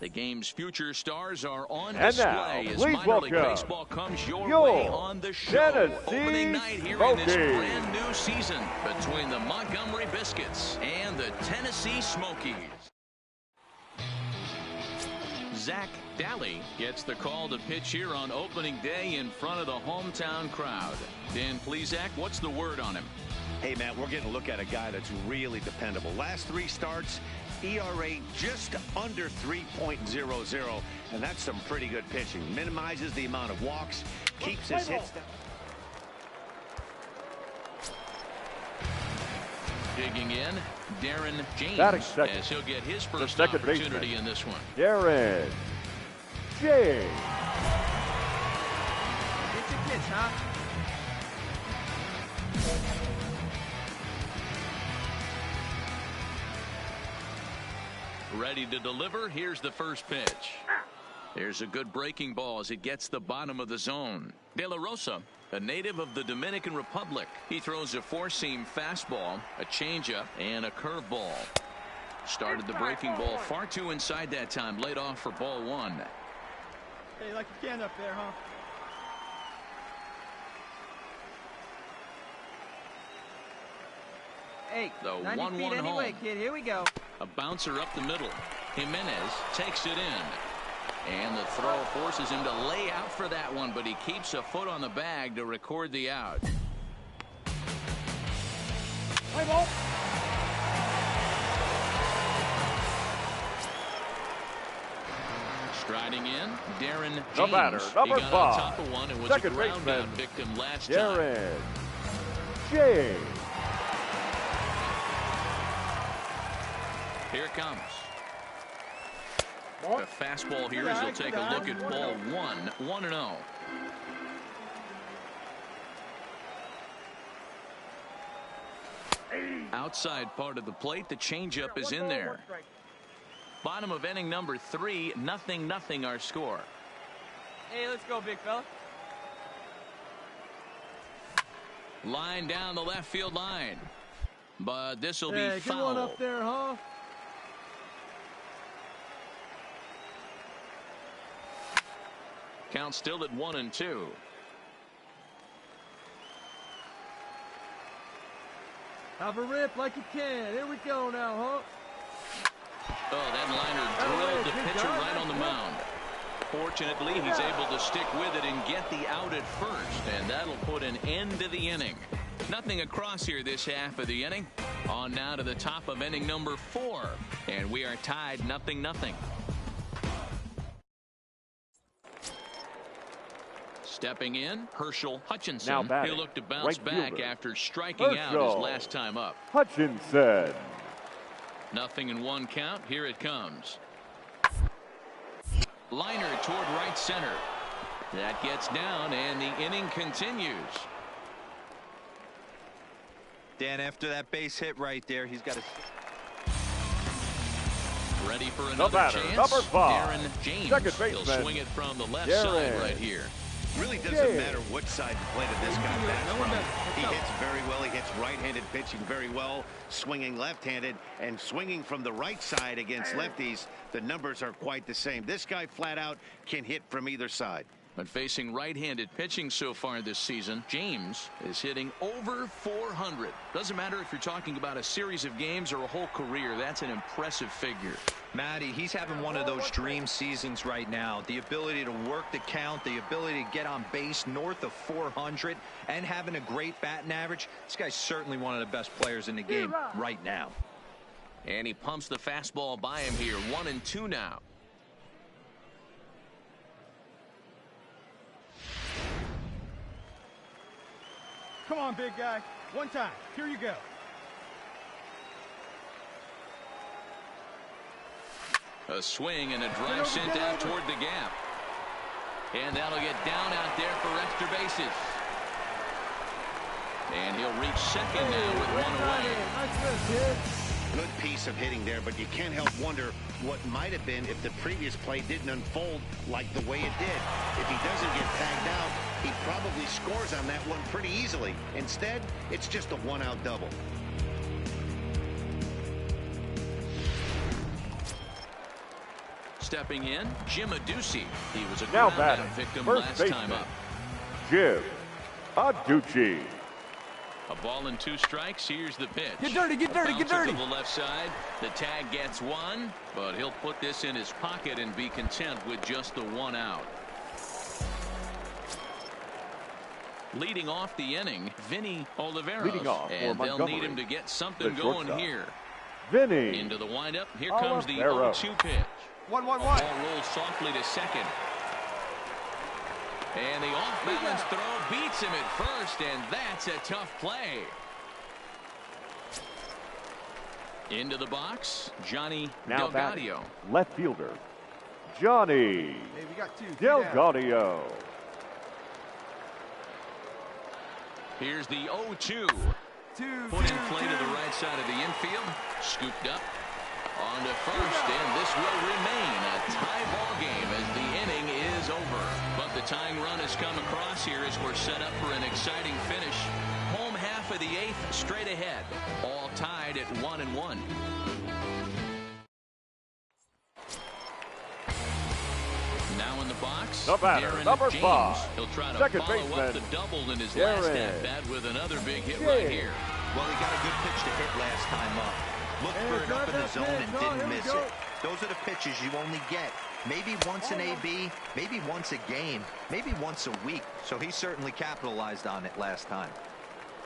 The game's future stars are on And display now, as please minor league welcome baseball comes your your way on the show. Tennessee Opening night here in this brand new season between the Montgomery Biscuits and the Tennessee Smokies. Zach Daly gets the call to pitch here on opening day in front of the hometown crowd. Dan Plesac, what's the word on him? Hey, Matt, we're getting a look at a guy that's really dependable. Last 3 starts, ERA just under 3.00, and that's some pretty good pitching. Minimizes the amount of walks, keeps his hits down. Digging in, Darren James, as he'll get his first opportunity in this one. Darren James. It's a pitch, huh? Ready to deliver. Here's the first pitch. There's a good breaking ball as it gets the bottom of the zone. De La Rosa, a native of the Dominican Republic. He throws a 4-seam fastball, a changeup, and a curveball. Started the breaking ball far too inside that time. Laid off for ball 1. Hey, like you can up there, huh? Hey, the 90 1-1 feet anyway, home. kid. Here we go. A bouncer up the middle. Jimenez takes it in. And the throw forces him to lay out for that one, but he keeps a foot on the bag to record the out. Play ball. Striding in, Darren James. The batter, number he got 5. On top of one and was Second a ground baseman, out victim last Darren time. James. Here it comes. The fastball here as he'll take a look at ball 1, 1-0. Outside part of the plate, the changeup is in there. Bottom of inning number 3, 0-0 our score. Hey, let's go, big fella. Line down the left field line. But this will be foul. Get one up there, huh? Count still at 1-2. Have a rip like you can. Here we go now, huh? Oh, that liner drilled the pitcher right on the mound. Fortunately, he's able to stick with it and get the out at first, and that'll put an end to the inning. Nothing across here this half of the inning. On now to the top of inning number 4, and we are tied 0-0. Stepping in, Herschel Hutchinson. He'll look to bounce back after striking out his last time up. Hutchinson. 0-1 count. Here it comes. Liner toward right center. That gets down, and the inning continues. Dan, after that base hit right there, he's got to... Ready for another chance. Number 5. Darren James. Second baseman. He'll swing it from the left side right here. Really doesn't matter what side the plate of this guy bats from. He hits very well. He hits right-handed pitching very well, swinging left-handed, and swinging from the right side against lefties. The numbers are quite the same. This guy flat out can hit from either side. But facing right-handed pitching so far this season, James is hitting over 400. Doesn't matter if you're talking about a series of games or a whole career. That's an impressive figure. Matty, he's having one of those dream seasons right now. The ability to work the count, the ability to get on base north of 400, and having a great batting average. This guy's certainly one of the best players in the game right now. And he pumps the fastball by him here. 1-2 now. Come on, big guy. One time. Here you go. A swing and a drive sent out toward the gap. And that'll get down out there for extra bases. And he'll reach second now with one away. Good piece of hitting there, but you can't help wonder what might have been if the previous play didn't unfold like the way it did. If he doesn't get tagged out, he probably scores on that one pretty easily. Instead, it's just a one-out double. Stepping in, Jim Adducci. He was a Now ground batting, out victim first last baseman, time up. Jim Adduci. A ball and 2 strikes. Here's the pitch. Get dirty, get dirty, get dirty. To the left side. The tag gets 1, but he'll put this in his pocket and be content with just the 1 out. Leading off the inning, Vinny Oliveros. Leading off for and they'll Montgomery, need him to get something the going shortstop. here. Vinny Into the windup. Here comes the Oliveros. 0-2 pitch. 1-1-1. Ball rolls softly to second. And the off-balance throw beats him at first, and that's a tough play. Into the box, Johnny Now Delgadio. batting, left fielder, Johnny Hey, we got 2. Delgadio. Here's the 0-2. 2. Put in play to the right side of the infield. Scooped up on to first, and this will remain a tie ball game as the inning is over. But the tying run has come across here as we're set up for an exciting finish. Home half of the 8th straight ahead, all tied at 1-1. Now in the box, The batter, Darren number James. 5. He'll try to Second follow baseman, up the double in his last Darren at-bat with another big hit James. right here. Well, he got a good pitch to hit last time up. Looked for it up in the zone and didn't miss it. Those are the pitches you only get. Maybe once an AB, maybe once a game, maybe once a week. So he certainly capitalized on it last time.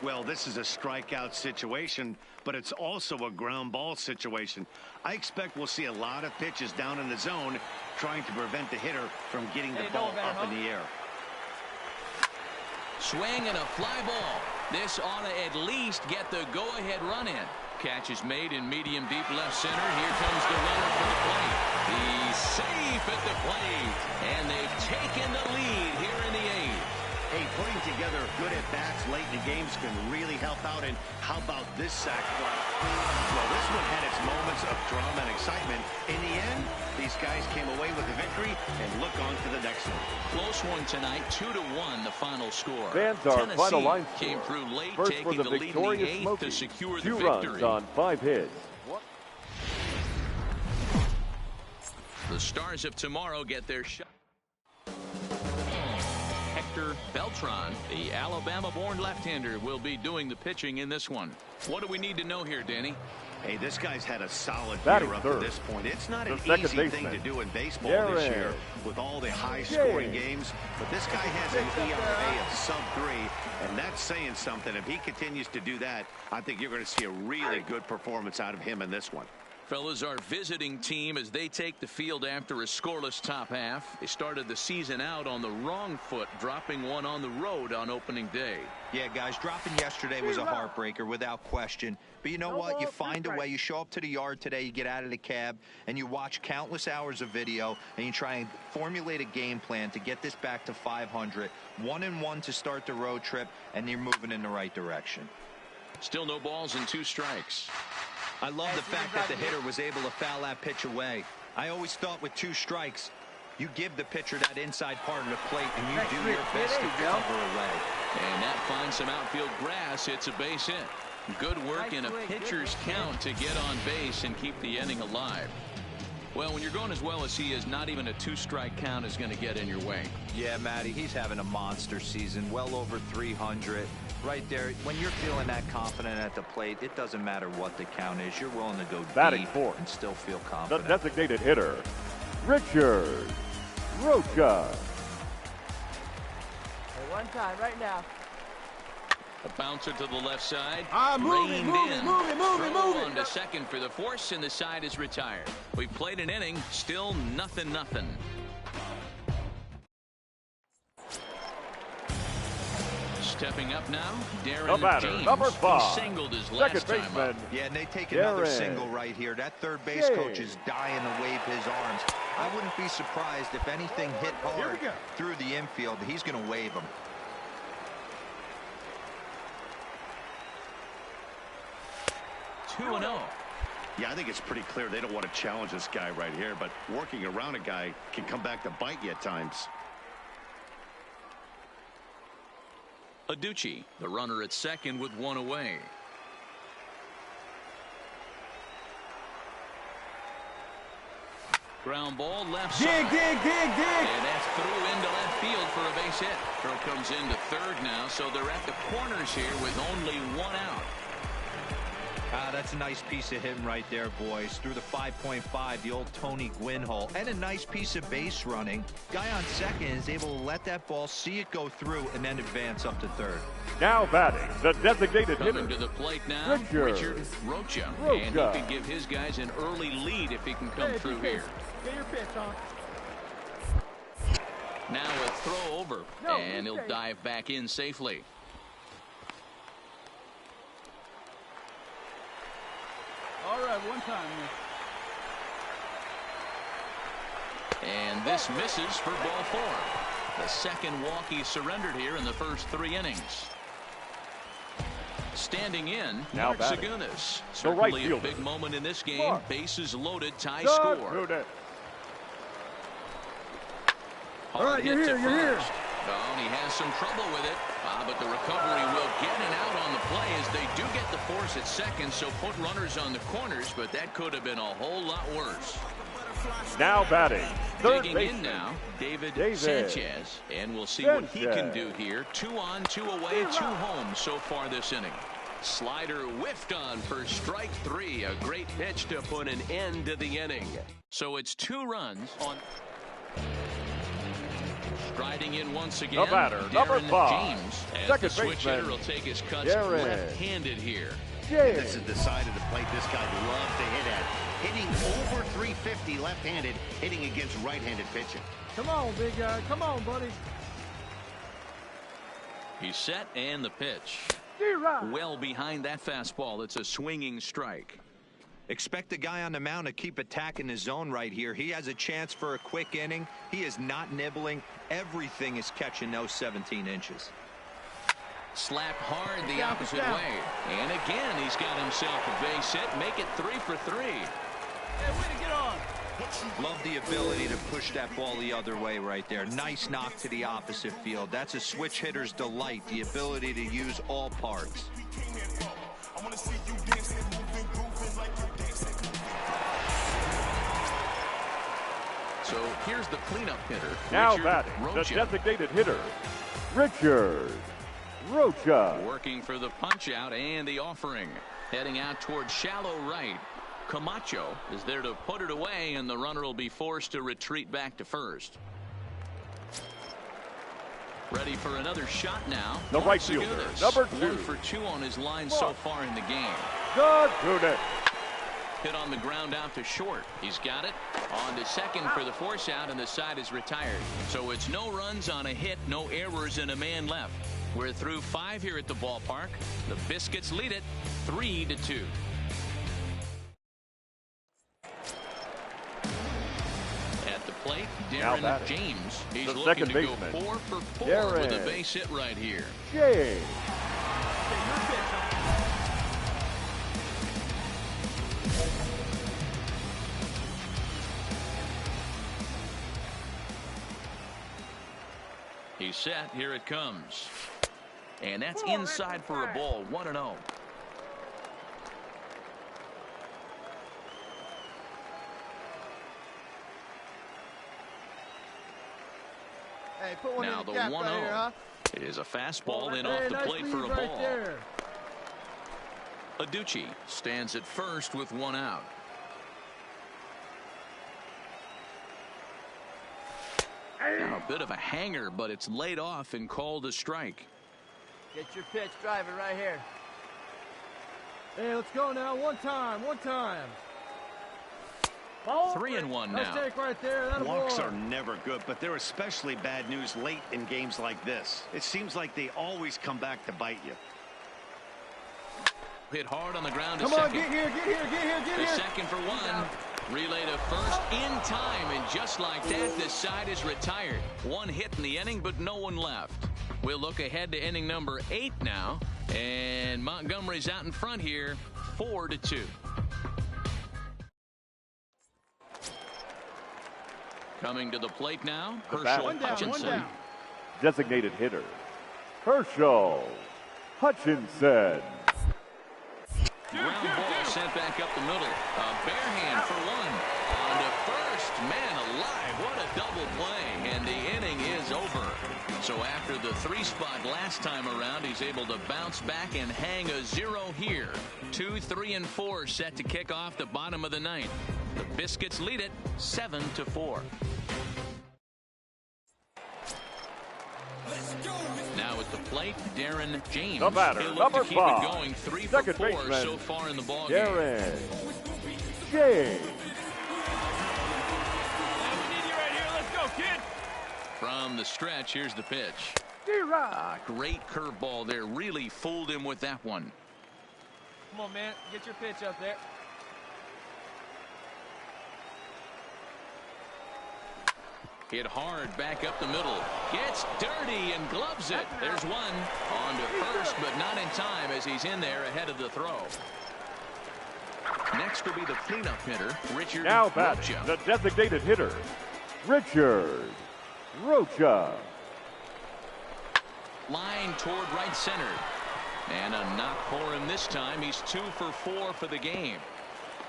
Well, this is a strikeout situation, but it's also a ground ball situation. I expect we'll see a lot of pitches down in the zone trying to prevent the hitter from getting the ball up in the air. Swing and a fly ball. This ought to at least get the go-ahead run in. Catch is made in medium deep left center. Here comes the runner for the plate. He's safe at the plate, and they've taken the lead here in the 8th. Hey, putting together good at-bats late in the games can really help out. And how about this sac fly? Well, this one had its moments of drama and excitement. In the end, these guys came away with the victory and look on to the next one. Close one tonight, 2-1 the final score. Fans, our Tennessee final line came score. through late, First taking for the the lead in the victorious 8th Smoky. to secure the 2 victory. runs on 5 hits. The Stars of tomorrow get their shot. Hector Beltran, the Alabama-born left-hander, will be doing the pitching in this one. What do we need to know here, Danny? Hey, this guy's had a solid Batting year up third. to this point. It's not The an second easy thing baseman, to do in baseball Darren this year with all the high-scoring James. games. But this guy has an ERA of sub-3, and that's saying something. If he continues to do that, I think you're going to see a really good performance out of him in this one. Fellas, our visiting team as they take the field after a scoreless top half. They started the season out on the wrong foot, dropping one on the road on opening day. Yeah, guys, dropping yesterday was a heartbreaker without question. But you know what? You find a way. You show up to the yard today, you get out of the cab, and you watch countless hours of video, and you try and formulate a game plan to get this back to 500. 1-1 to start the road trip, and you're moving in the right direction. Still no balls and 2 strikes. I love the fact that the hitter was able to foul that pitch away. I always thought with 2 strikes, you give the pitcher that inside part of the plate, and you do your best to cover away. And that finds some outfield grass. It's a base hit. Good work in a pitcher's count to get on base and keep the inning alive. Well, when you're going as well as he is, not even a 2-strike count is going to get in your way. Yeah, Matty, he's having a monster season, well over 300. Right there, when you're feeling that confident at the plate, it doesn't matter what the count is. You're willing to go Batting deep fourth, and still feel the confident. designated hitter, Richard Rocha. Hey, one time, right now. A bouncer to the left side. Move Reined it. in. Move Throw it. on to second for the force, and the side is retired. We've played an inning, still 0-0. Stepping up now, Darren The batter, James. number 5. He singled his last Second time baseman, up. Yeah, and they take another Darren single right here. That third base James. coach is dying to wave his arms. I wouldn't be surprised if anything hit hard through the infield. He's going to wave them. Yeah, I think it's pretty clear they don't want to challenge this guy right here, but working around a guy can come back to bite you at times. Adduci, the runner at second with 1 away. Ground ball left Dig, side. dig, dig, dig. And that's through into left field for a base hit. Throw comes into third now, so they're at the corners here with only one out. That's a nice piece of hitting right there, boys. Through the 5.5, the old Tony Gwynn hole. And a nice piece of base running. Guy on second is able to let that ball, see it go through, and then advance up to third. Now batting, the designated hitter. Coming to the plate now, Richard Rocha. And he can give his guys an early lead if he can come through here. Get your pitch on. Now a throw over, and he'll dive back in safely. All right, one time. And this misses for ball four. The second walk he surrendered here in the first 3 innings. Standing in, now Mark Zagunis. The right Certainly a fielder. big moment in this game. Bases loaded, tie Good. score. All right, you're here, you're here. Oh, and he has some trouble with it. But the recovery will get an out on the play as they do get the force at second, so put runners on the corners, but that could have been a whole lot worse. Now batting, third Digging baseman. in now, David Sanchez, and we'll see what he can do here. 2 on, 2 away, 2 home so far this inning. Slider whiffed on for strike 3. A great pitch to put an end to the inning. So it's 2 runs on. Striding in once again, the batter, number 5, James, as second the switch baseman, hitter will take his cuts Darren left-handed here. This is the side of the plate this guy loves to hit at. Hitting over 350 left-handed, hitting against right-handed pitching. Come on, big guy. Come on, buddy. He's set, and the pitch. Well behind that fastball. It's a swinging strike. Expect the guy on the mound to keep attacking his zone right here. He has a chance for a quick inning. He is not nibbling. Everything is catching those 17 inches. Slapped hard the opposite way. And again, he's got himself a base hit. Make it 3 for 3. Hey, way to get on. Love the ability to push that ball the other way right there. Nice knock to the opposite field. That's a switch hitter's delight, the ability to use all parts. So here's the cleanup hitter. Now Richard batting, Rocha. the designated hitter, Richard Rocha. Working for the punch out and the offering. Heading out towards shallow right. Camacho is there to put it away, and the runner will be forced to retreat back to first. Ready for another shot now. The right fielder, number 2. 1 for 2 on his line so far in the game. Good. Hit on the ground out to short. He's got it. On to second for the force out, and the side is retired. So it's no runs on a hit, no errors, and a man left. We're through 5 here at the ballpark. The Biscuits lead it 3-2. At the plate, Darren James. He's the looking second to baseman, go 4 for 4 Darren with a base hit right here. James. He's set. Here it comes. And that's inside for a ball. 1-0. Hey, put one Now in the the gap 1-0. right here, huh? It is a fastball in Hey, off the nice plate for a lead right ball. there. Aducci stands at first with 1 out. Now a bit of a hanger, but it's laid off and called a strike. Get your pitch driving right here. Hey, let's go now. One time. 3-1 Nice now. take right there. That Walks are never good, but they're especially bad news late in games like this. It seems like they always come back to bite you. Hit hard on the ground to Come second. on, get here, get here, get here, get The here. second for 1. Relay to first in time, and just like that, this side is retired. 1 hit in the inning, but no one left. We'll look ahead to inning number 8 now, and Montgomery's out in front here, 4-2. Coming to the plate now, Herschel Hutchinson. Designated hitter, Herschel Hutchinson. Ground ball sent back up the middle. A bare hand for 1. On to first, first. Man alive, what a double play, and the inning is over. So after the 3-spot last time around, he's able to bounce back and hang a 0 here. 2, 3, and 4 set to kick off the bottom of the 9th. The Biscuits lead it 7-4. Now at the plate, Darren James. The batter, He'll look number to keep 5. it going 3 for Second 4 baseman, so far in the ball Darren game. James. Hey, we need you right here. Let's go, kid. From the stretch, here's the pitch. Great curveball there. Really fooled him with that one. Come on, man. Get your pitch up there. Hit hard back up the middle. Gets dirty and gloves it. There's one. On to first, but not in time as he's in there ahead of the throw. Next will be the cleanup hitter, Richard Now batting, Rocha. the designated hitter, Richard Rocha. Line toward right center. And a knock for him this time. He's 2 for 4 for the game.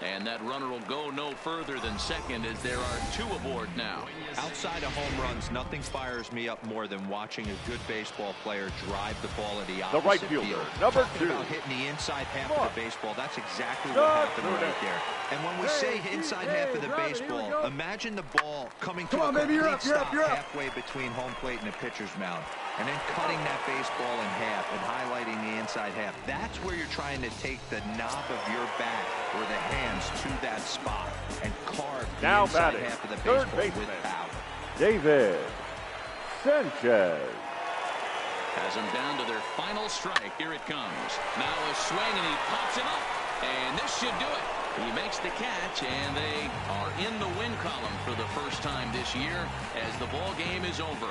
And that runner will go no further than second as there are 2 aboard now. Outside of home runs, nothing fires me up more than watching a good baseball player drive the ball at the opposite right fielder, field. number Talking 2. about hitting the inside half of the baseball, that's exactly what happened right there. And when we say inside half of the baseball, imagine the ball coming to a complete stop halfway between home plate and the pitcher's mound, and then cutting that baseball in half and highlighting the inside half. That's where you're trying to take the knob of your bat or the hands to that spot and carve the Now inside batting, half of the third baseball with baseman, power. David Sanchez. Has them down to their final strike. Here it comes. Now a swing, and he pops him up. And this should do it. He makes the catch, and they are in the win column for the first time this year as the ball game is over.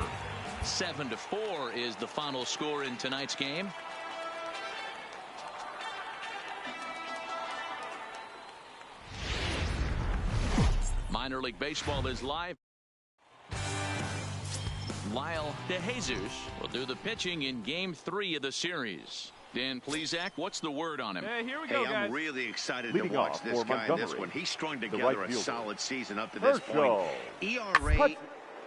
7-4 is the final score in tonight's game. Minor League Baseball is live. Lyle DeJesus will do the pitching in Game 3 of the series. Dan Plesac, what's the word on him? Hey, here we go, guys. I'm really excited Leading to watch off this for guy in this Montgomery, one. He strung the together right a fielder. solid season up to this Herschel. point. ERA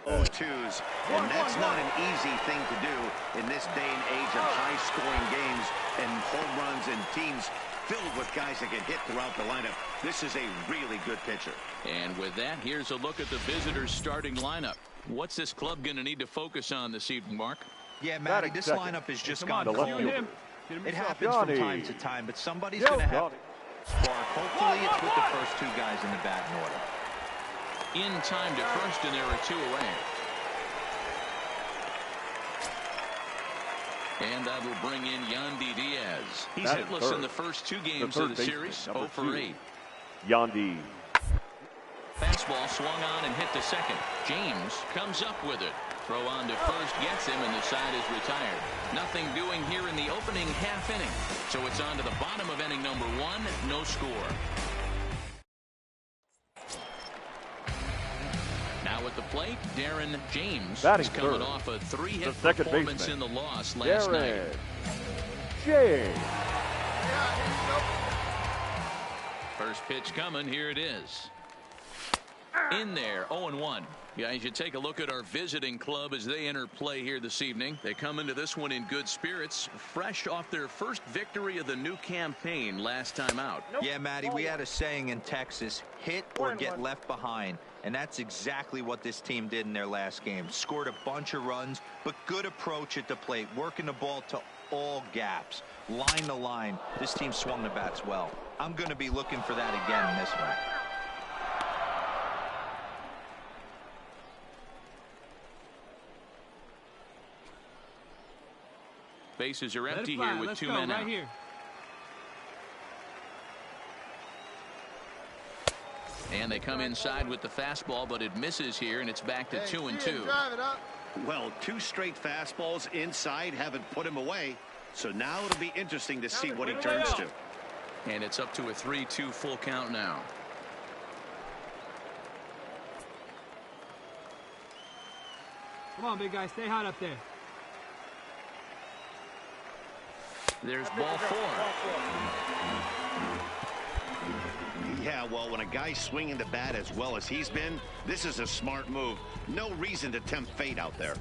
0.2s, and that's not an easy thing to do in this day and age of high-scoring games and home runs and teams filled with guys that can hit throughout the lineup. This is a really good pitcher. And with that, here's a look at the visitors' starting lineup. What's this club going to need to focus on this evening, Mark? Yeah, Matty, Batting this second. lineup has just Come gone on, the cold. left you and fielder. him. Get him It yourself. happens Johnny. from time to time, but somebody's Yo, going to have Johnny. to spark. Hopefully, it's with the first 2 guys in the batting order. In time to first, and there are 2 away. And that will bring in Yandy Diaz. He's Batting hitless third. in the first 2 games third of the baseman, series. number 0 for 2. 8. Yandy. Fastball swung on and hit to second. James comes up with it. Throw on to first, gets him, and the side is retired. Nothing doing here in the opening half inning. So it's on to the bottom of inning number 1. No score. Now at the plate, Darren James Batting is coming third. off a 3-hit The second performance baseman, in the loss last night. Darren James. First pitch coming. Here it is. In there, 0-1. Guys, you take a look at our visiting club as they enter play here this evening. They come into this one in good spirits, fresh off their first victory of the new campaign last time out. Yeah, Matty, we had a saying in Texas, hit or get left behind. And that's exactly what this team did in their last game. Scored a bunch of runs, but good approach at the plate, working the ball to all gaps. Line to line, this team swung the bats well. I'm going to be looking for that again in this one. Bases are empty Let it fly. here with Let's 2 go, men right out. here. And they come inside with the fastball, but it misses here, and it's back to 2-2. Well, 2 straight fastballs inside haven't put him away. So now it'll be interesting to see what he turns to. And it's up to a 3-2 full count now. Come on, big guy. Stay hot up there. There's ball 4. Yeah, well, when a guy's swinging the bat as well as he's been, this is a smart move. No reason to tempt fate out there.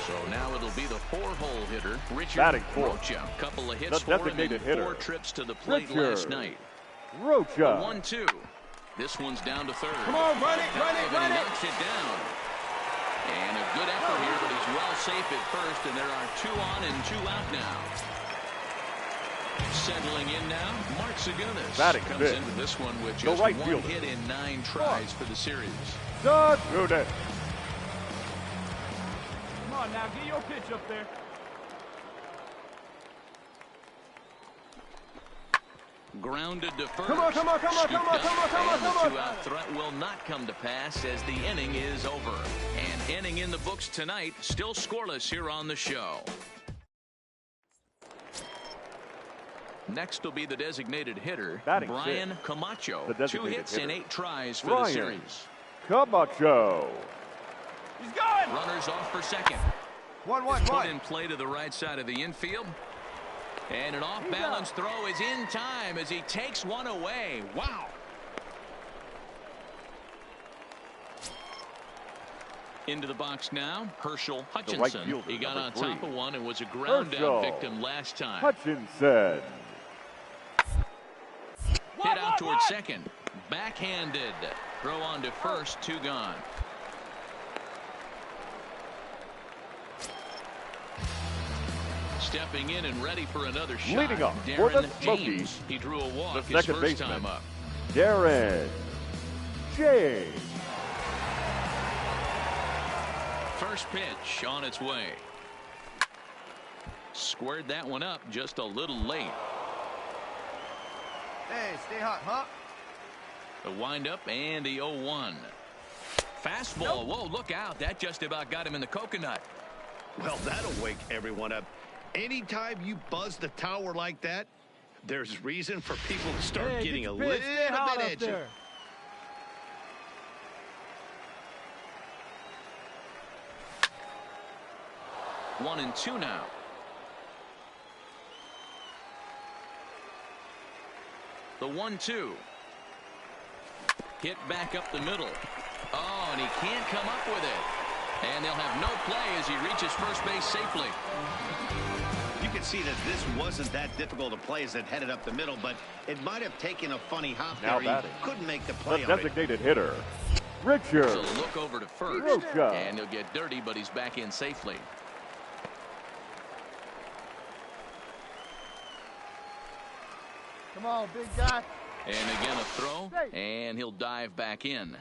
So now it'll be the 4-hole hitter, Richard Batting fourth. Rocha. Couple of hits The for him in designated hitter, 4 trips to the plate Richard last night. Rocha. The 1-2. This one's down to third. Come on, run it, run it, And run he it. knocks it down. And a good effort here, but he's well safe at first, and there are 2 on and 2 out now. Settling in now, Mark Segunas Batting comes fifth. into this one with The just right 1 fielder. hit in 9 tries for the series. Segunas. Come on now, get your pitch up there. Grounded to first. Come on, come on, come on, come on, come on, come on, And come on. the 2-out threat will not come to pass as the inning is over. And inning in the books tonight, still scoreless here on the show. Next will be the designated hitter, Batting Brian fifth. Camacho. The 2 designated hits and hitter, 8 tries for the Brian series. Camacho. He's going. Runners off for second. 1-1-1. Put in play to the right side of the infield. And an off-balance throw is in time as he takes one away. Wow. Into the box now, Herschel Hutchinson. fielder, He got number on 3. top of one and was a ground Herschel out victim last time. Hutchinson. Hit out towards second. Backhanded. Throw on to first, 2 gone. Stepping in and ready for another shot. Leading off for the Darren Smokies, James. He drew a walk the his second first baseman, time up. Darren James. First pitch on its way. Squared that one up just a little late. Hey, stay hot, huh? The windup and the 0-1. Fastball. Whoa, look out. That just about got him in the coconut. Well, that'll wake everyone up. Anytime you buzz the tower like that, there's reason for people to start Hey, getting get a your little pitch. Stay hot bit up edgy. there. One and 2 now. The 1-2. Hit back up the middle. Oh, and he can't come up with it. And they'll have no play as he reaches first base safely. You can see that this wasn't that difficult a play as it headed up the middle, but it might have taken a funny hop Now there. batting, He couldn't make the The play on it. designated hitter, Richard So look over to first. Rocha. And he'll get dirty, but he's back in safely. Come on, big guy. And again a throw. And he'll dive back in.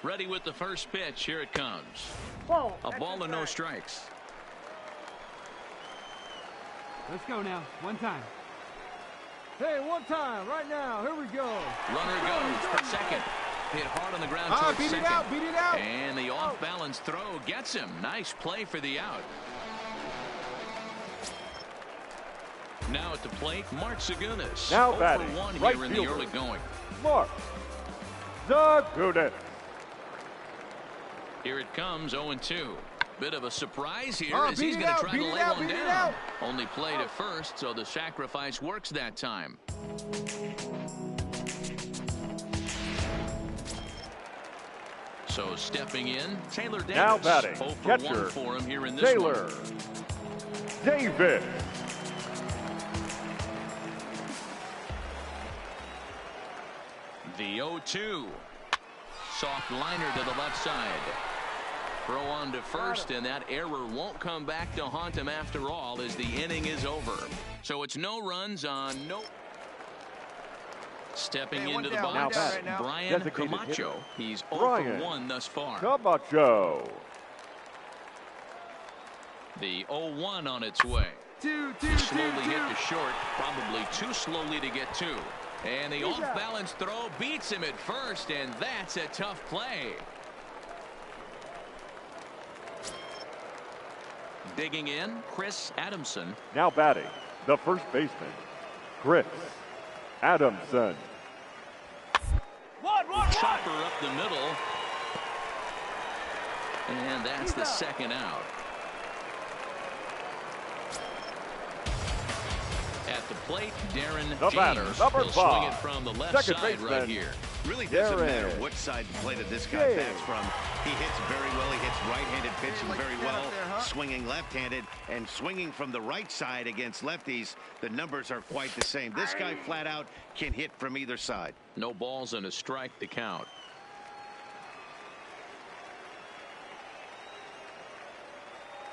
Ready with the first pitch. Here it comes. A ball and no strikes. Let's go now. One time. Hey, one time, right now. Here we go. Runner goes for second. Hit hard on the ground towards Beat second. it out, beat it out. And the off-balance throw gets him. Nice play for the out. Now at the plate, Mark Segunas. Now 0 batting, for 1 right here in the fielder. early going. Mark Segunas. Here it comes, 0-2. Bit of a surprise here Oh, as beat he's it going to out, try to beat it lay out, one beat it down. out. Only played at first, so the sacrifice works that time. So stepping in, Taylor Davis. Now batting, 0 for catcher, 1 for him here in this Taylor one. Davis. The 0-2. Soft liner to the left side. Throw on to first, and that error won't come back to haunt him after all as the inning is over. So it's no runs on no. Stepping into the Now box, batting, Brian designated Camacho. hitter, He's 0 Brian for 1 thus far. Camacho. The 0-1 on its way. Slowly hit to short, probably too slowly to get to. And the off-balance throw beats him at first, and that's a tough play. Digging in, Chris Adamson. Now batting, the first baseman, Chris Adamson. Shot chopper up the middle. And that's the second out. At the plate, Darren The batter, James. number He'll swing it 5. from the left Second side baseman, right here. Really doesn't Darren matter what side the plate of this guy James. bats from. He hits very well. He hits right-handed pitching very well, swinging left-handed and swinging from the right side against lefties. The numbers are quite the same. This guy flat out can hit from either side. No balls and a strike to count.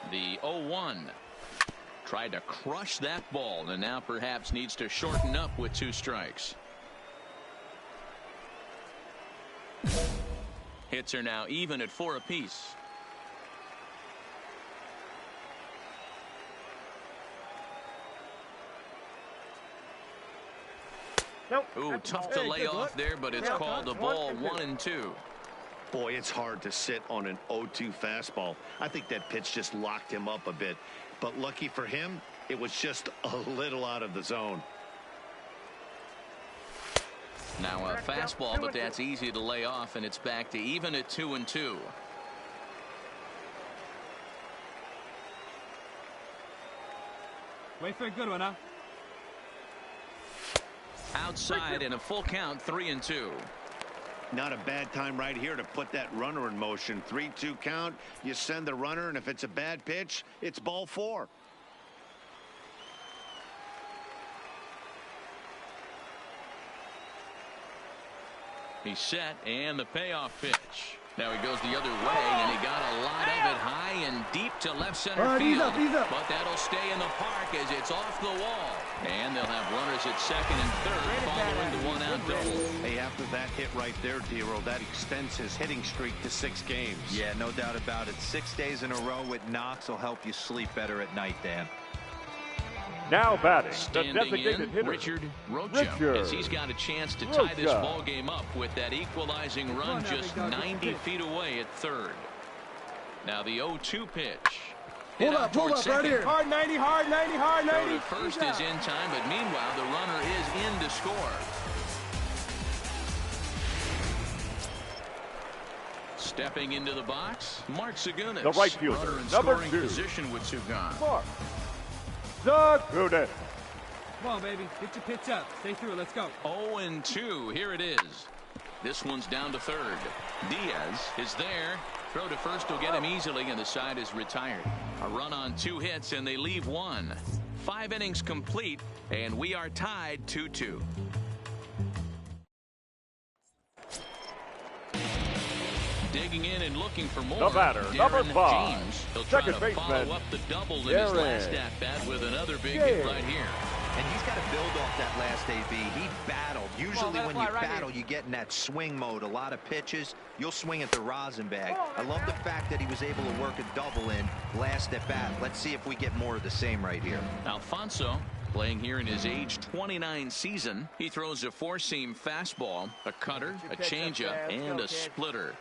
The 0-1. Tried to crush that ball and now perhaps needs to shorten up with 2 strikes. Hits are now even at 4 apiece. Nope. Ooh, tough to lay off there, but it's called a ball 1-2. Boy, it's hard to sit on an 0-2 fastball. I think that pitch just locked him up a bit. But lucky for him, it was just a little out of the zone. Now a fastball, but that's easy to lay off, and it's back to even at 2-2. Wait for a good one, huh? Outside in a full count, 3-2. Not a bad time right here to put that runner in motion. 3-2 count. You send the runner, and if it's a bad pitch, it's ball 4. He's set, and the payoff pitch. Now he goes the other way, and he got a lot of it high and deep to left center field. But that'll stay in the park as it's off the wall. And they'll have runners at second and third following the one-out double. Hey, after that hit right there, Dero, that extends his hitting streak to 6 games. Yeah, no doubt about it. 6 days in a row with knocks will help you sleep better at night, Dan. Now batting, the Standing designated in, hitter, Richard Rocha, as he's got a chance to tie this ball game up with that equalizing run just 90 feet away at third. Now the 0-2 pitch. Hold up, right here. Hard 90, hard 90, hard 90. Throw to first is in time, but meanwhile the runner is in to score. Stepping into the box, Mark Segunis. The right fielder, runner in number scoring 2. position with Sugan. Mark Segunis. Come on, baby. Get your pitch up. Stay through it. Let's go. 0-2. Here it is. This one's down to third. Diaz is there. Throw to first will get him easily, and the side is retired. A run on 2 hits, and they leave 1. 5 innings complete, and we are tied 2-2. Digging in and looking for more. The batter, number 5. James. He'll try Second to baseman, follow up the double in his last at-bat with another big hit right here. And he's got to build off that last AB. He battled. Usually when you battle, you get in that swing mode. A lot of pitches, you'll swing at the rosin bag. I love the fact that he was able to work a double in last at bat. Let's see if we get more of the same right here. Alfonso playing here in his age 29 season. He throws a 4-seam fastball, a cutter, a changeup, and a splitter.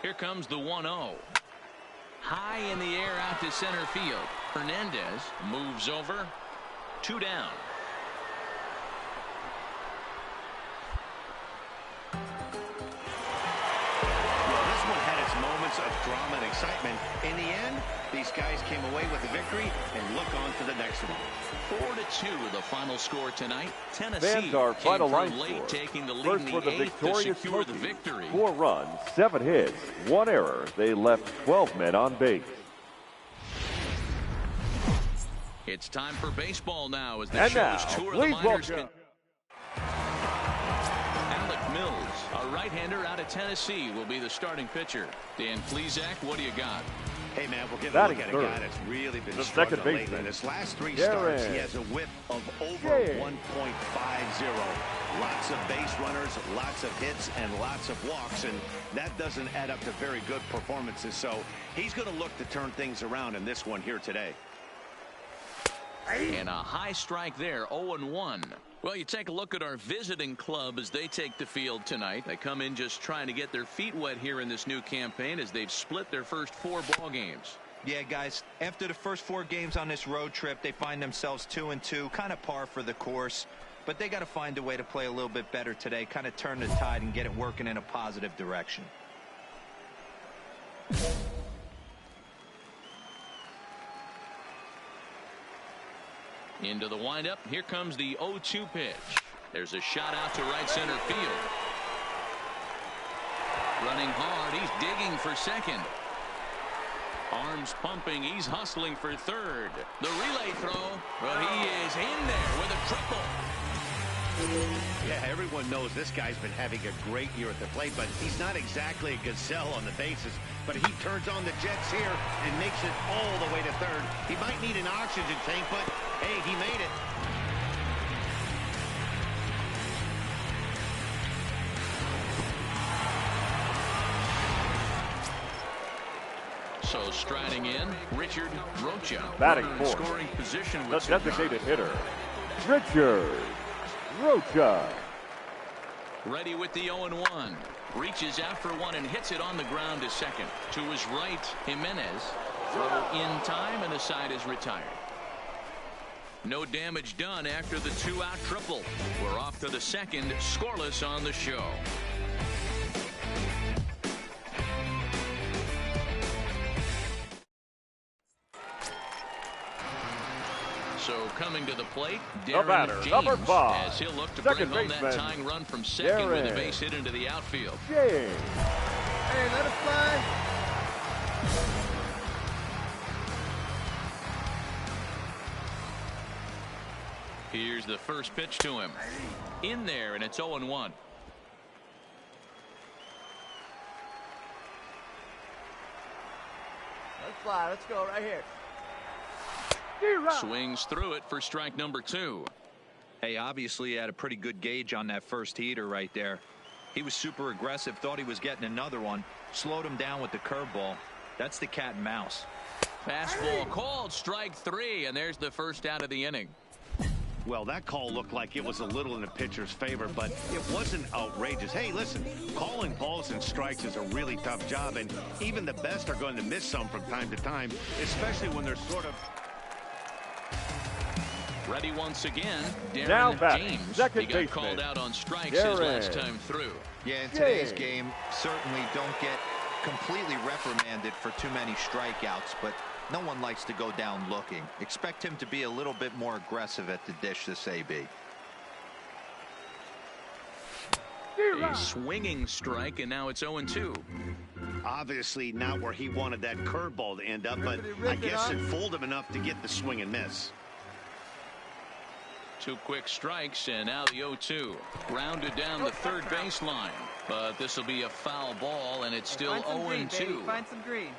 Here comes the 1-0. High in the air out to center field. Hernandez moves over. 2 down. Well, this one had its moments of drama and excitement. In the end, these guys came away with a victory and look on to the next one. 4-2 the final score tonight. Tennessee Fans are came final through line late, score. taking the lead First in for the the 8th to victorious secure the Smokies. victory. 4 runs, 7 hits, 1 error. They left 12 men on base. It's time for baseball now as the And show's now, tour of the please minors. welcome Alec Mills, a right-hander out of Tennessee, will be the starting pitcher. Dan Plesac, what do you got? Hey, man, we're getting a Batting look at a third. guy that's really been The struggling second lately. baseman, In his last 3 Darren starts, he has a whip of over James. 1.50. Lots of base runners, lots of hits, and lots of walks, and that doesn't add up to very good performances. So he's going to look to turn things around in this one here today. And a high strike there, 0-1. Well, you take a look at our visiting club as they take the field tonight. They come in just trying to get their feet wet here in this new campaign as they've split their first 4 ball games. Yeah, guys, after the first 4 games on this road trip, they find themselves 2-2, kind of par for the course. but they got to find a way to play a little bit better today, kind of turn the tide and get it working in a positive direction. Into the windup. Here comes the 0-2 pitch. There's a shot out to right center field. Running hard. He's digging for second. Arms pumping. He's hustling for third. The relay throw. Well, he is in there with a triple. Yeah, everyone knows this guy's been having a great year at the plate, but he's not exactly a gazelle on the bases. But he turns on the jets here and makes it all the way to third. He might need an oxygen tank, but hey, he made it. So striding in, Richard Rocha. Batting Runner in fourth. scoring position The with some designated hitter, Richard Rocha. ready with the 0-1. Reaches out for one and hits it on the ground to second. To his right, Jimenez. Throw in time, and the side is retired. No damage done after the 2-out triple. We're off to the second, scoreless on the show. So coming to the plate, Darren batter, James, number 5, as he'll look to second bring home that baseman, tying run from second with a Darren base hit into the outfield. James. Hey, let it fly. Here's the first pitch to him. In there, and it's 0-1. Let's fly. Let's go right here. Swings through it for strike number 2. Hey, obviously he had a pretty good gauge on that first heater right there. He was super aggressive, thought he was getting another one, slowed him down with the curveball. That's the cat and mouse. Fastball called, strike 3, and there's the first out of the inning. Well, that call looked like it was a little in the pitcher's favor, but it wasn't outrageous. Hey, listen, calling balls and strikes is a really tough job, and even the best are going to miss some from time to time, especially when they're sort of... Ready once again, Now Darren batting, James. second He got baseman, called out on strikes Darren his last time through. Yeah, in today's James. game, certainly don't get completely reprimanded for too many strikeouts, but no one likes to go down looking. Expect him to be a little bit more aggressive at the dish this AB. A swinging strike, and now it's 0-2. Obviously not where he wanted that curveball to end up, but I guess it fooled him enough to get the swing and miss. 2 quick strikes, and now the 0-2. Grounded down the third baseline. But this will be a foul ball, and it's still 0-2. Find some green.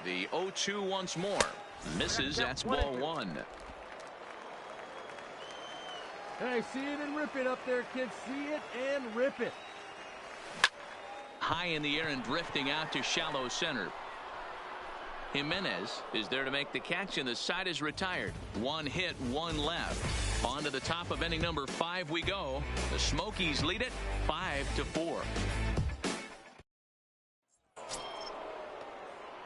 The 0-2 once more. Misses, that's ball 1. Hey, see it and rip it up there, kids. See it and rip it. High in the air and drifting out to shallow center. Jimenez is there to make the catch, and the side is retired. 1 hit, 1 left. On to the top of inning number 5 we go. The Smokies lead it 5-4.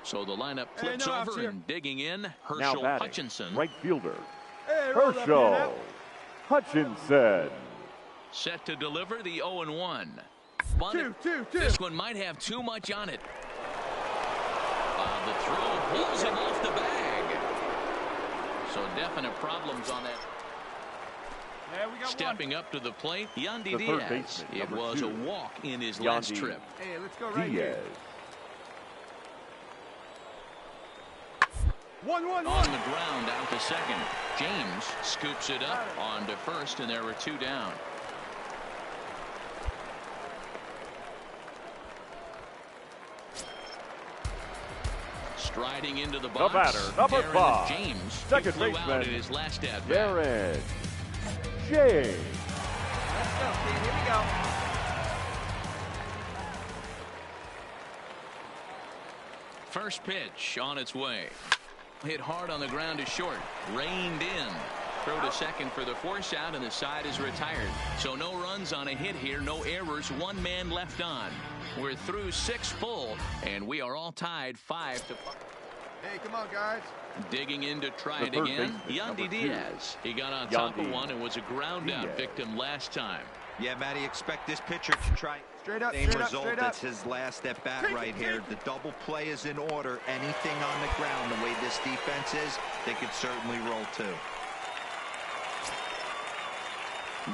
So the lineup flips over and digging in, Now Herschel batting, Hutchinson. right fielder, Hey, roll that man Herschel out. Hutchinson. Set to deliver the 0-1. Two. This one might have too much on it. The throw pulls him off the bag. So definite problems on that. Yeah, we got Stepping up to the plate, Yandy The third Diaz. baseman, It number was 2. a walk in his last Yandy trip. one. Hey, let's go right Diaz. here. 1-1-1. On the ground out to second. James scoops it up on to first, and there were 2 down. Striding into the box. batter, number Darren 5, James. second He flew baseman, out in his last at bat. Darren James. Let's go, kid. Here we go. First pitch on its way. Hit hard on the ground to short. Reined in. Throw to second for the force out, and the side is retired. So no runs on a hit here, no errors, 1 man left on. We're through 6 full, and we are all tied 5-5. Hey, come on, guys. Digging in to try it again. Yandy Diaz. He got on top of one and was a ground out victim last time. Yeah, Matty, expect this pitcher to try straight up, same result. That's his last at bat right here. The double play is in order. Anything on the ground, the way this defense is, they could certainly roll too.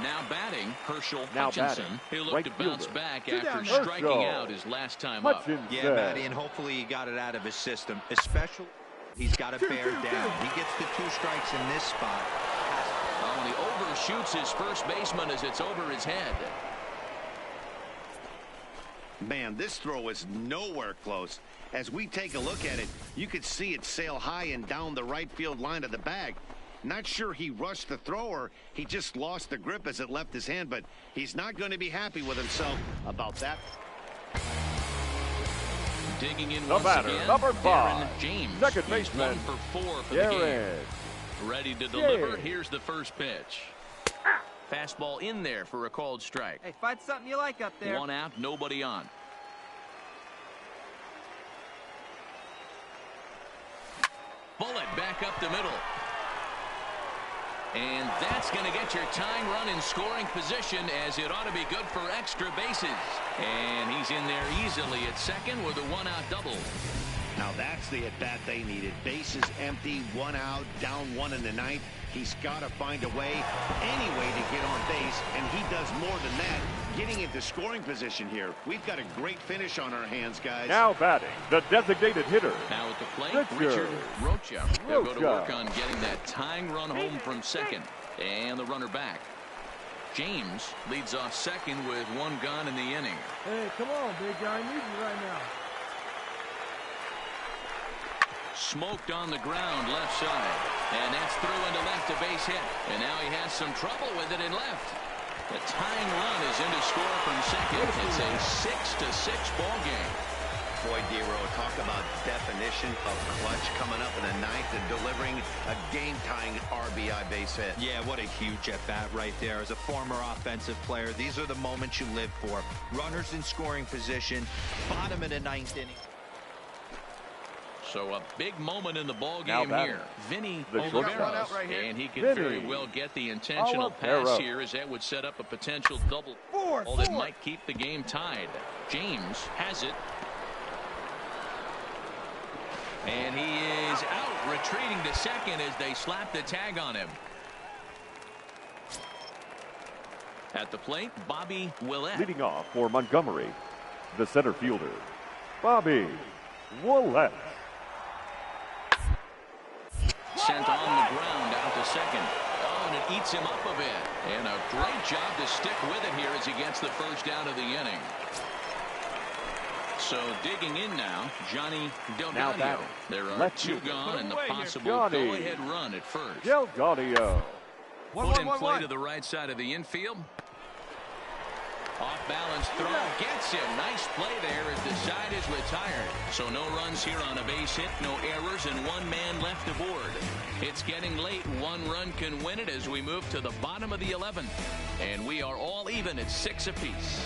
Now batting, Herschel Hutchinson. He'll look to bounce back after Herschel. striking out his last time up. Yeah, Matty, and hopefully he got it out of his system. Especially, he's got to bear down. He gets the 2 strikes in this spot. Oh, and he overshoots his first baseman as it's over his head. Man, this throw is nowhere close. As we take a look at it, you could see it sail high and down the right field line of the bag. Not sure he rushed the thrower. He just lost the grip as it left his hand, but he's not going to be happy with himself about that. Digging in The once batter, again, number 5, Darren James. second He's baseman, 1 for 4 for the game. Ready to deliver. Here's the first pitch. Fastball in there for a called strike. Hey, find something you like up there. 1 out, nobody on. Bullet back up the middle. And that's going to get your tying run in scoring position, as it ought to be good for extra bases. And he's in there easily at second with a 1-out double. Now that's the at-bat they needed. Bases empty, 1 out, down 1 in the 9th. He's got to find a way, any way to get on base, and he does more than that, getting into scoring position here. We've got a great finish on our hands, guys. Now batting, the designated hitter. Now at the plate, Richard Rocha. They'll go to work on getting that tying run home from second. And the runner back. James leads off second with 1 gone in the inning. Hey, come on, big guy. I need you right now. Smoked on the ground left side, and that's through into left, a base hit, and now he has some trouble with it in left. The tying run is in to score from second. It's a 6-6 ball game. Boy, D-Row, talk about definition of clutch coming up in the 9th and delivering a game-tying RBI base hit. Yeah, what a huge at-bat right there. As a former offensive player, these are the moments you live for. Runners in scoring position, bottom of the 9th inning. So a big moment in the ball game here. Vinny Oliveros, and he could very well get the intentional pass here, as that would set up a potential double that might keep the game tied. James has it. And he is out, retreating to second as they slap the tag on him. At the plate, Bobby Willett. Leading off for Montgomery, the center fielder, Bobby Willett. Sent on the ground out to second. Oh, and it eats him up a bit. And a great job to stick with it here as he gets the first out of the inning. So digging in now, Johnny Delgado. There are 2 gone and the possible go-ahead run at first. Delgado. Put in play to the right side of the infield. Off-balance throw gets him. Nice play there as the side is retired. So no runs here on a base hit, no errors, and 1 man left aboard. It's getting late. 1 run can win it as we move to the bottom of the 11th. And we are all even at 6 apiece.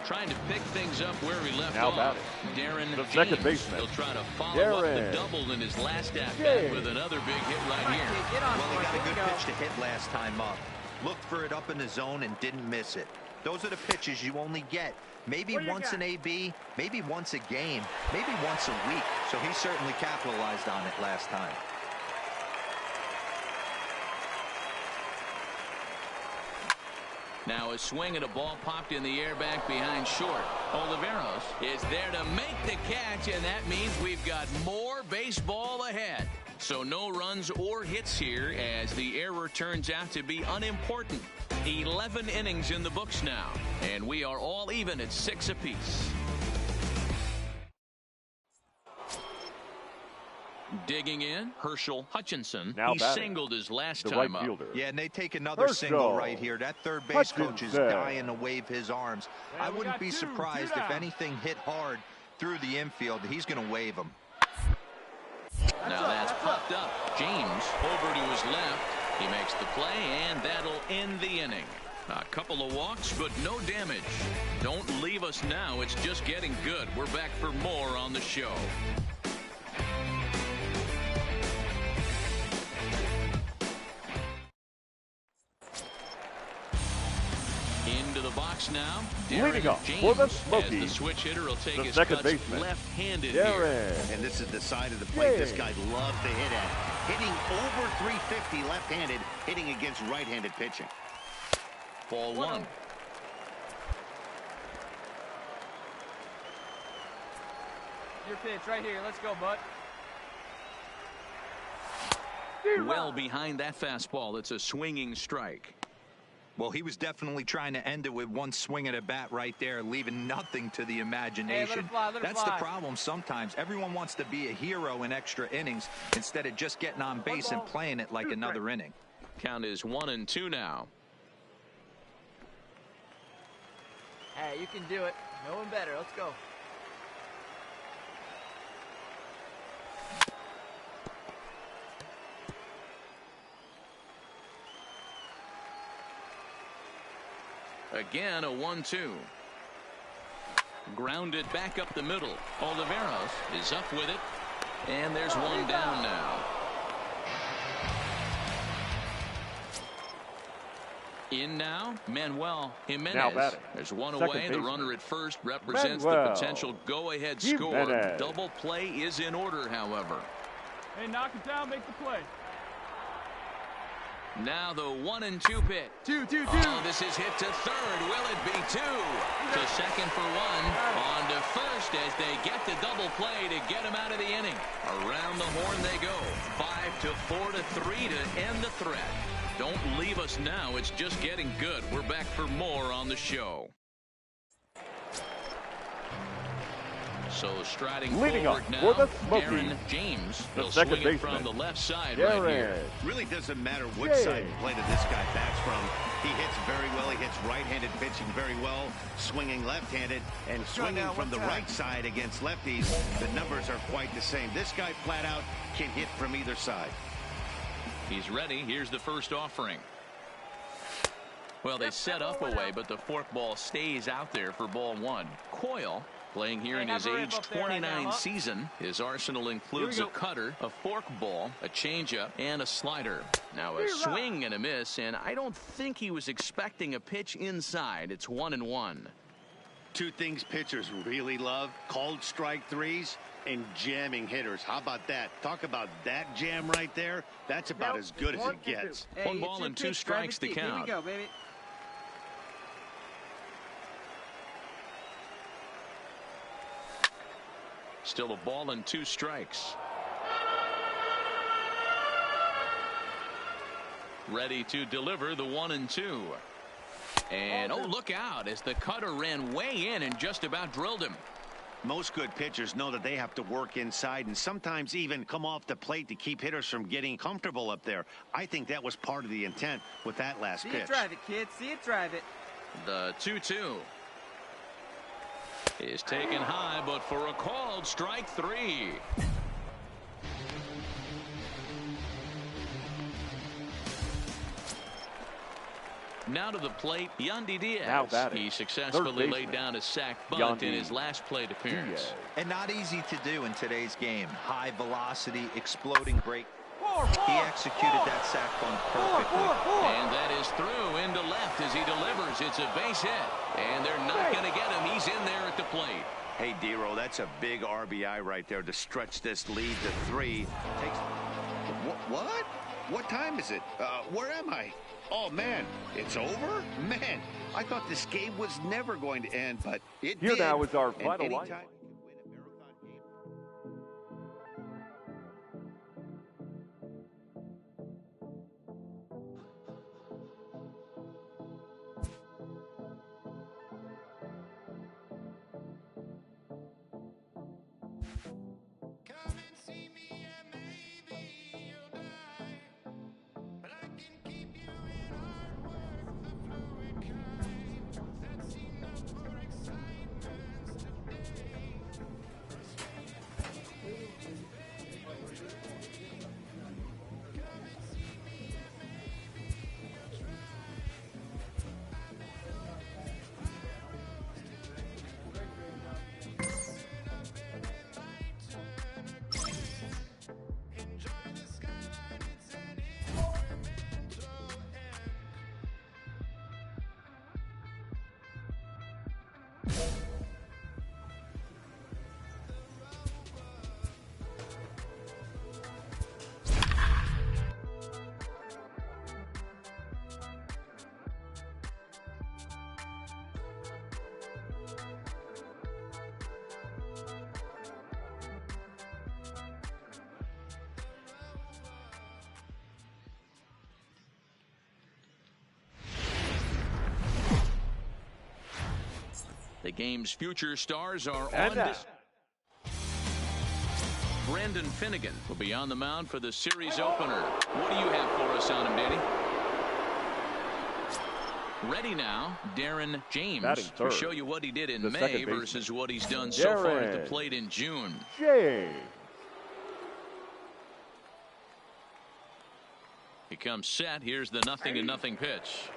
Trying to pick things up where he left off. Darren the James. second baseman. He'll try to follow up the double in his last at-bat with another big hit right here. Well, he got a good pitch to hit last time up. Looked for it up in the zone and didn't miss it. Those are the pitches you only get. Maybe once an AB, maybe once a game, maybe once a week. So he certainly capitalized on it last time. Now a swing and a ball popped in the air back behind short. Oliveros is there to make the catch, and that means we've got more baseball ahead. So no runs or hits here, as the error turns out to be unimportant. 11 innings in the books now, and we are all even at 6 apiece. Digging in, Herschel Hutchinson. Now he singled his last time up. Yeah, and they take another single right here. That third base coach is dying to wave his arms. I wouldn't be surprised if anything hit hard through the infield. He's going to wave them. Now that's popped up. James over to his left. He makes the play, and that'll end the inning. A couple of walks, but no damage. Don't leave leave us now. It's just getting good. We're back for more on the show. Into the box now. Leading up James, for the as Smokies, the switch hitter will take the his second cuts baseman, left-handed here. And this is the side of the plate this guy loves to hit at. Hitting over 350 left-handed, hitting against right-handed pitching. Ball one. Your pitch right here. Let's go, bud. Well behind that fastball. It's a swinging strike. Well, he was definitely trying to end it with one swing at a bat right there, leaving nothing to the imagination. Hey, let it fly, let it That's fly. the problem sometimes. Everyone wants to be a hero in extra innings instead of just getting on base and playing it like another inning. Count is 1-2 now. Hey, you can do it. No one better. Let's go. Again, a 1-2. Grounded back up the middle. Oliveros is up with it. And there's one down now. In now, Manuel Jimenez. Now batting. There's one Second away. The baseman. runner at first represents the Manuel potential go-ahead score. Jimenez. Double play is in order, however. Hey, knock it down, make the play. Now the 1-2 pitch. 2-2-2. Oh, this is hit to third. Will it be two? To second for one. On to first as they get the double play to get him out of the inning. Around the horn they go. 5-4-3 to end the threat. Don't leave us now. It's just getting good. We're back for more on the show. So striding Leading forward up now, for the Smokies, Aaron James. the He'll second swing it baseman, from the left side right here. Really doesn't matter which side of the plate this guy bats from. He hits very well. He hits right-handed pitching very well, swinging left-handed and swinging from the right side against lefties. The numbers are quite the same. This guy flat out can hit from either side. He's ready. Here's the first offering. Well, they set up away, but the fork ball stays out there for ball one. Coyle, playing here in his age 29 season. His arsenal includes a cutter, a fork ball, a changeup, and a slider. Now a swing and a miss, and I don't think he was expecting a pitch inside. It's 1-1. Two things pitchers really love: called strike threes and jamming hitters. How about that? Talk about that jam right there. That's about as good as it gets. Hey, one ball and two strikes to count. Here we go, baby. Still a ball and two strikes. Ready to deliver the 1-2. And oh, look out as the cutter ran way in and just about drilled him. Most good pitchers know that they have to work inside and sometimes even come off the plate to keep hitters from getting comfortable up there. I think that was part of the intent with that last pitch. See it drive it, kid. See it drive it. The 2-2 is taken high, but for a called strike three. Now to the plate, Yandy Now Diaz. batting, He successfully laid down a sac bunt Yandy in his last plate appearance. Diaz. And not easy to do in today's game. High velocity, exploding break. He executed that sac bunt perfectly. And that is through into left as he delivers. It's a base hit. And they're not going to get him. He's in there at the plate. Hey, Dero, that's a big RBI right there to stretch this lead to 3. Takes... What? What time is it? Where am I? Oh, man, it's over? Man, I thought this game was never going to end, but it did. Here now is our And final line. anytime- The game's future stars are on this. Brendan Finnegan will be on the mound for the series opener. What do you have for us on him, Danny? Ready now, Darren James to show you what he did in May versus what he's done so far at the plate in June. He comes set. Here's the 0-0 pitch.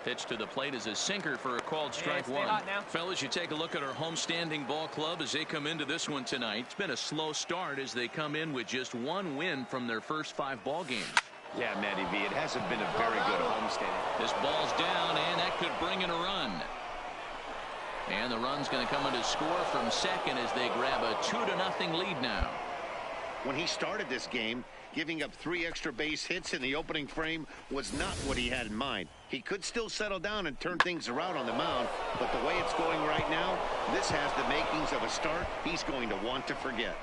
Pitch to the plate is a sinker for a called strike one. Fellas, you take a look at our homestanding ball club as they come into this one tonight. It's been a slow start as they come in with just one win from their first 5 ball games. Yeah, Matty V, it hasn't been a very good homestanding. This ball's down, and that could bring in a run. And the run's going to come in to score from second as they grab a 2-0 lead now. When he started this game, giving up 3 extra base hits in the opening frame was not what he had in mind. He could still settle down and turn things around on the mound, but the way it's going right now, this has the makings of a start he's going to want to forget.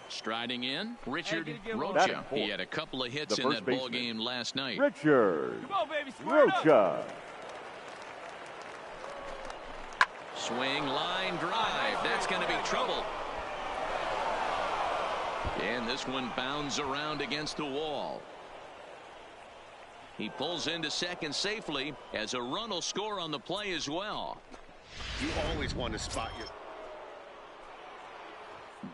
Striding in, Richard Rocha. He had a couple of hits in that ball game last night. Richard Rocha. Swing, line, drive. That's going to be trouble. And this one bounds around against the wall. He pulls into second safely as a run will score on the play as well. You always want to spot your...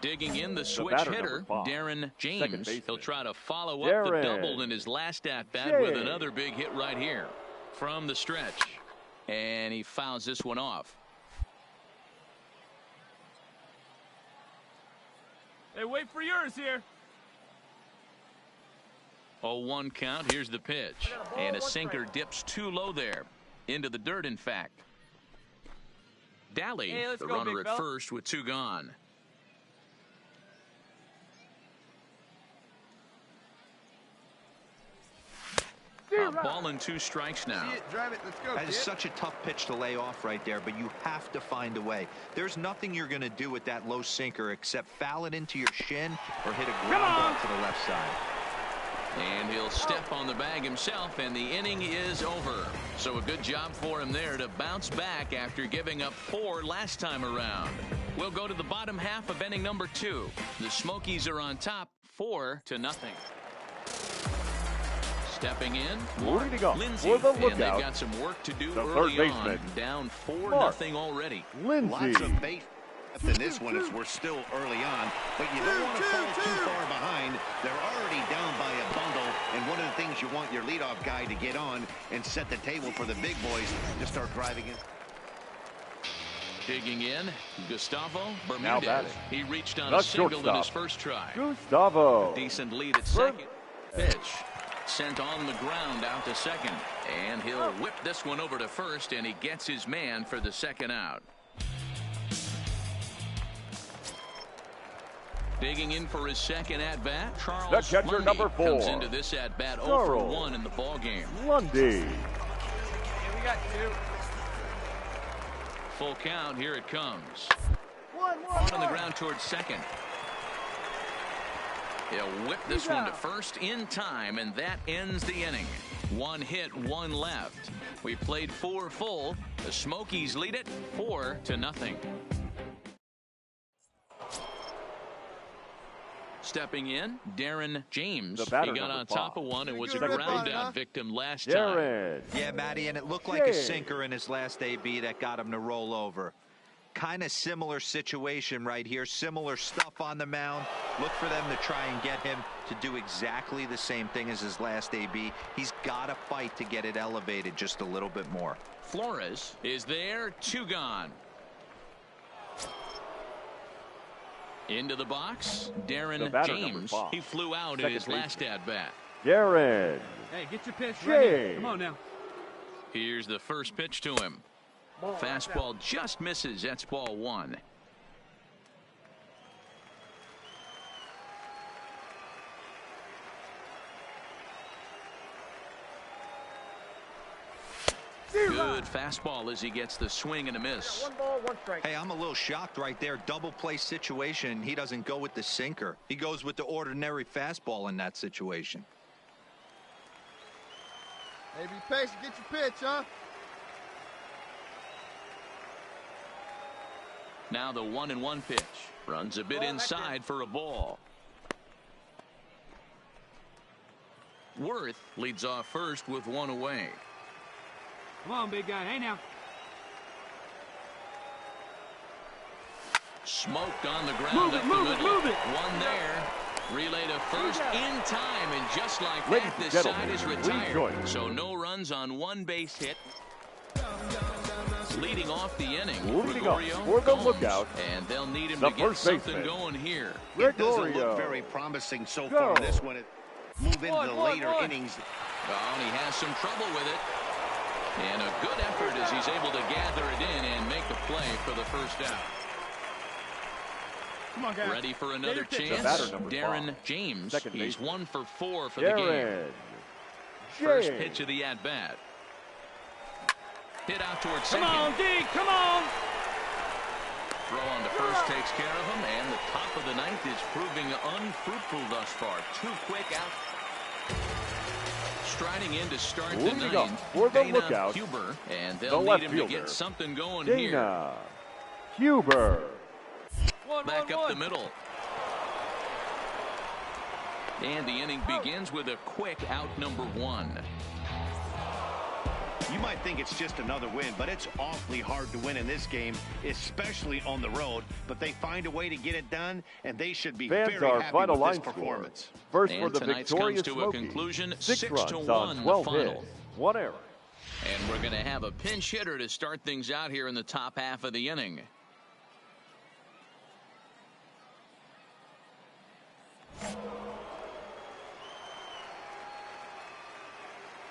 Digging in the switch hitter, Darren James. He'll try to follow up the double in his last at-bat with another big hit right here from the stretch. And he fouls this one off. Hey, wait for yours here. 0-1 count. Here's the pitch. And a sinker dips too low there. Into the dirt, in fact. Daly, the runner at first with 2 gone. A ball and 2 strikes now. Drive it. Let's go. That is such a tough pitch to lay off right there, but you have to find a way. There's nothing you're going to do with that low sinker except foul it into your shin or hit a ground ball to the left side. And he'll step on the bag himself, and the inning is over. So a good job for him there to bounce back after giving up 4 last time around. We'll go to the bottom half of inning number 2. The Smokies are on top 4-0. Stepping in, Lindsay, and they've got some work to do early on. Down 4-0 already. Lots of base in this one as we're still early on, but you don't want to fall too far behind. They're already down by a bundle, and one of the things you want your leadoff guy to get on and set the table for the big boys to start driving in. Digging in, Gustavo Bermudez. He reached on a single in his first try. Gustavo. Decent lead at second. Pitch. Sent on the ground out to second. And he'll whip this one over to first, and he gets his man for the second out. Digging in for his second at-bat, Charles Lundy number 4 comes into this at-bat 0-for-1 in the ballgame. Lundy. Yeah, we got 2. Full count, here it comes. On the ground towards second. He'll whip this one to first in time, and that ends the inning. 1 hit, 1 left. We played 4 full. The Smokies lead it 4-0. Stepping in, Darren James. He got on top of one and was a ground-out victim last time. Yeah, Matty, and it looked like a sinker in his last AB that got him to roll over. Kind of similar situation right here. Similar stuff on the mound. Look for them to try and get him to do exactly the same thing as his last AB. He's got to fight to get it elevated just a little bit more. Flores is there, 2 gone. Into the box, Darren James. He flew out in his last at-bat. Darren. Hey, get your pitch ready. Come on now. Here's the first pitch to him. Fastball just misses. That's ball one. Good fastball as he gets the swing and a miss. 1 ball, 1 strike. Hey, I'm a little shocked right there. Double play situation. He doesn't go with the sinker. He goes with the ordinary fastball in that situation. Hey, be patient. Get your pitch, huh? Now the 1-1 pitch. Runs a bit inside for a ball. Worth leads off first with 1 away. Come on, big guy. Hey, now. Smoked on the ground up the middle. One there. Relay to first in time, and just like that, this side is retired. So no runs on 1 base hit. Leading off the inning, leading off for the lookout, and they'll need him to get something going here. It doesn't look very promising so far. This one, move into the later innings. Well, and he has some trouble with it. And a good effort as he's able to gather it in and make the play for the first out. Come on, guys. Ready for another chance. Darren James. He's 1 for 4 for the game. First pitch of the at-bat. Hit out towards second. Come on, D. Come on. Throw on to first takes care of him, and the top of the ninth is proving unfruitful thus far. 2 quick out. Striding in to start the ninth, for the lookout, Huber, and they'll need him to get something going here. Huber. Back up the middle. And the inning begins with a quick out number 1. You might think it's just another win, but it's awfully hard to win in this game, especially on the road. But they find a way to get it done, and they should be very happy with this performance. First for the victorious comes to a conclusion, 6 runs 6-1 on 12 the final. hits, 1 error. And we're going to have a pinch hitter to start things out here in the top half of the inning.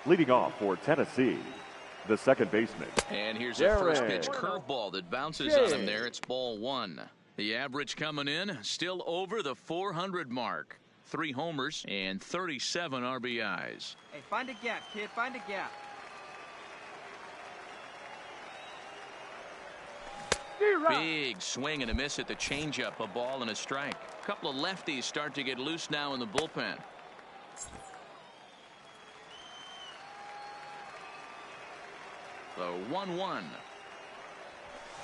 Leading off for Tennessee, the second baseman. And here's a first pitch curveball that bounces on him there. It's ball 1. The average coming in still over the 400 mark. 3 homers and 37 RBIs. Hey, find a gap, kid. Find a gap. Big swing and a miss at the changeup. A ball and a strike. A couple of lefties start to get loose now in the bullpen. The 1-1.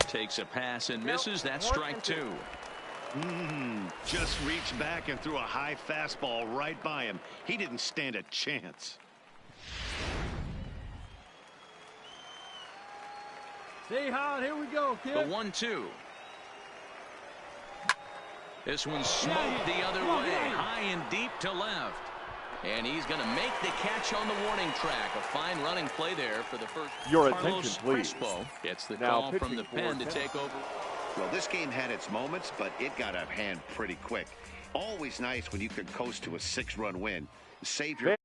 Takes a pass and misses. That's strike 2. Just reached back and threw a high fastball right by him. He didn't stand a chance. Stay hot. Here we go, kid. The 1-2. This one's smoked the other way. High and deep to left. And he's going to make the catch on the warning track. A fine running play there for the first. Your Carlos attention, please. Crespo gets the Now call from the pen to take over. Well, this game had its moments, but it got out of hand pretty quick. Always nice when you can coast to a 6-run win. Save your